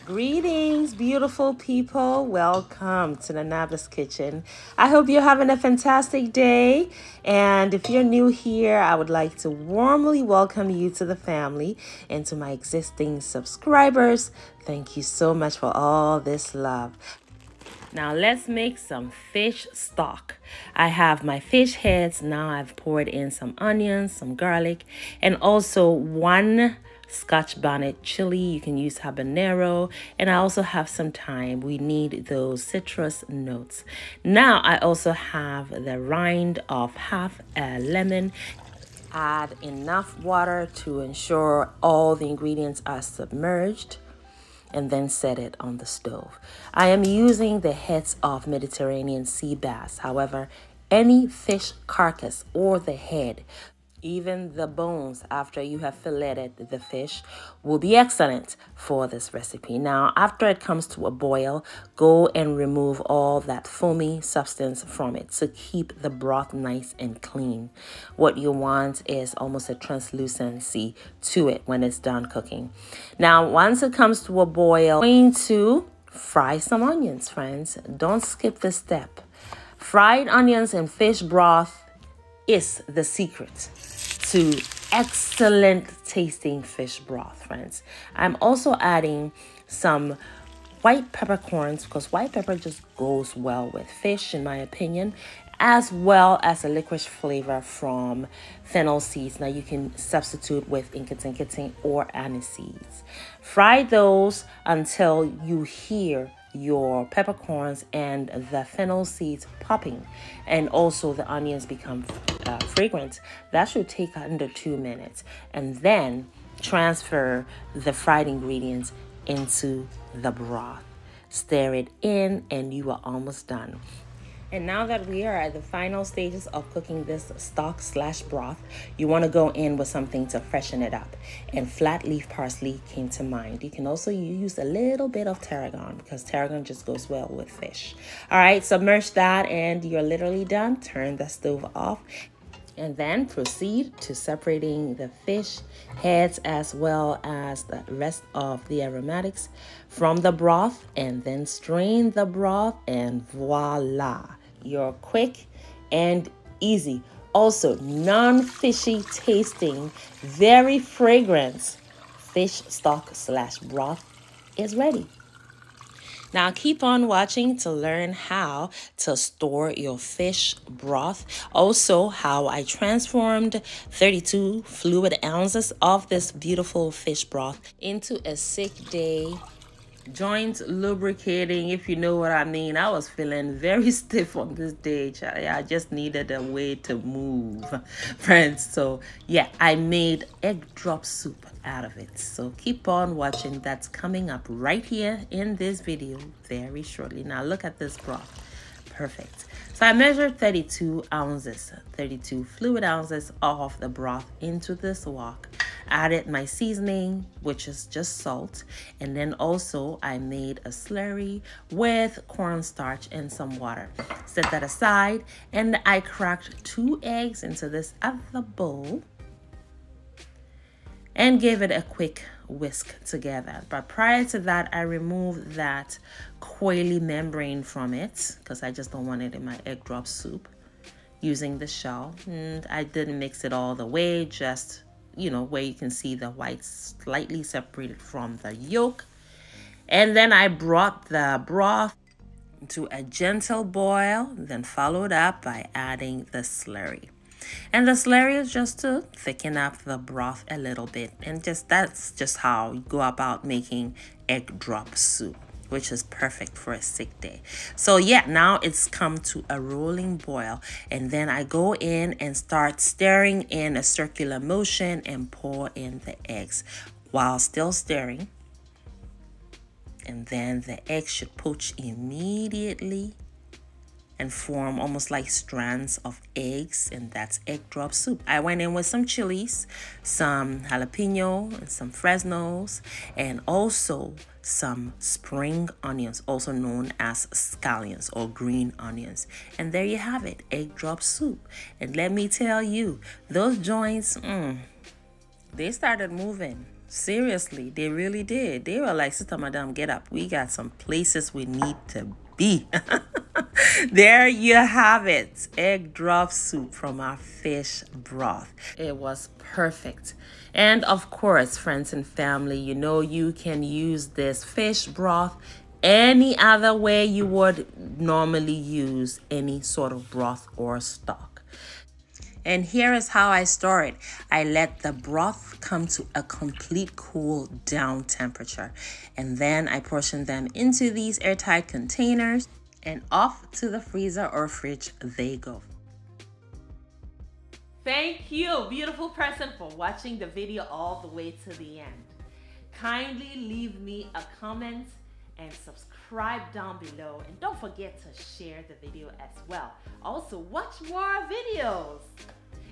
Greetings, beautiful people. Welcome to the Nabis Kitchen. I hope you're having a fantastic day. And if you're new here, I would like to warmly welcome you to the family and to my existing subscribers. Thank you so much for all this love. Now let's make some fish stock. I have my fish heads. Now I've poured in some onions, some garlic, and also one scotch bonnet chili. You can use habanero, and I also have some thyme. We need those citrus notes. Now I also have the rind of half a lemon. Add enough water to ensure all the ingredients are submerged, and then set it on the stove. I am using the heads of Mediterranean sea bass. However, any fish carcass or the head, even the bones after you have filleted the fish, will be excellent for this recipe. Now, after it comes to a boil, go and remove all that foamy substance from it to keep the broth nice and clean. What you want is almost a translucency to it when it's done cooking. Now, once it comes to a boil, I'm going to fry some onions, friends. Don't skip this step. Fried onions and fish broth is the secret to excellent tasting fish broth, friends. I'm also adding some white peppercorns because white pepper just goes well with fish, in my opinion, as well as a licorice flavor from fennel seeds. Now you can substitute with inkiting or anise seeds. Fry those until you hear your peppercorns and the fennel seeds popping, and also the onions become fragrant. That should take under 2 minutes, and then transfer the fried ingredients into the broth. Stir it in and you are almost done. And now that we are at the final stages of cooking this stock / broth, you want to go in with something to freshen it up. And flat leaf parsley came to mind. You can also use a little bit of tarragon because tarragon just goes well with fish. All right, submerge that and you're literally done. Turn the stove off. And then proceed to separating the fish heads as well as the rest of the aromatics from the broth, and then strain the broth, and voila, you're quick and easy. Also, non-fishy tasting, very fragrant fish stock / broth is ready. Now keep on watching to learn how to store your fish broth. Also, how I transformed 32 fluid ounces of this beautiful fish broth into a 6-day joint lubricating, if you know what I mean. I was feeling very stiff on this day. I just needed a way to move, friends. So yeah, I made egg drop soup out of it. So keep on watching. That's coming up right here in this video very shortly. Now look at this broth. Perfect. So I measured 32 fluid ounces of the broth into this wok. Added my seasoning, which is just salt, and then also I made a slurry with cornstarch and some water. Set that aside, and I cracked 2 eggs into this other bowl and gave it a quick whisk together. But prior to that, I removed that coily membrane from it because I just don't want it in my egg drop soup, using the shell. And I didn't mix it all the way, just, you know, where you can see the whites slightly separated from the yolk. And then I brought the broth to a gentle boil, then followed up by adding the slurry. And the slurry is just to thicken up the broth a little bit. And that's just how you go about making egg drop soup, which is perfect for a sick day. So yeah, now it's come to a rolling boil, and then I go in and start stirring in a circular motion and pour in the eggs while still stirring. And then the eggs should poach immediately and form almost like strands of eggs, and that's egg drop soup. I went in with some chilies, some jalapeno, and some Fresnos, and also some spring onions, also known as scallions or green onions. And there you have it, egg drop soup. And let me tell you, those joints, they started moving. Seriously, they really did. They were like, Sister Madame, get up. We got some places we need to be. There you have it. Egg drop soup from our fish broth. It was perfect. And of course, friends and family, you know you can use this fish broth any other way you would normally use any sort of broth or stock. And here is how I store it. I let the broth come to a complete cool down temperature. And then I portion them into these airtight containers and off to the freezer or fridge they go. Thank you, beautiful person, for watching the video all the way to the end. Kindly leave me a comment and subscribe down below, and don't forget to share the video as well. Also, watch more videos.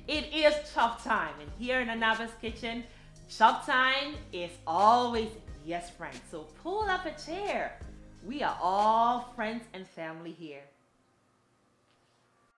It is chop time, and here in Anaba's kitchen, chop time is always yes, friends. So pull up a chair. We are all friends and family here.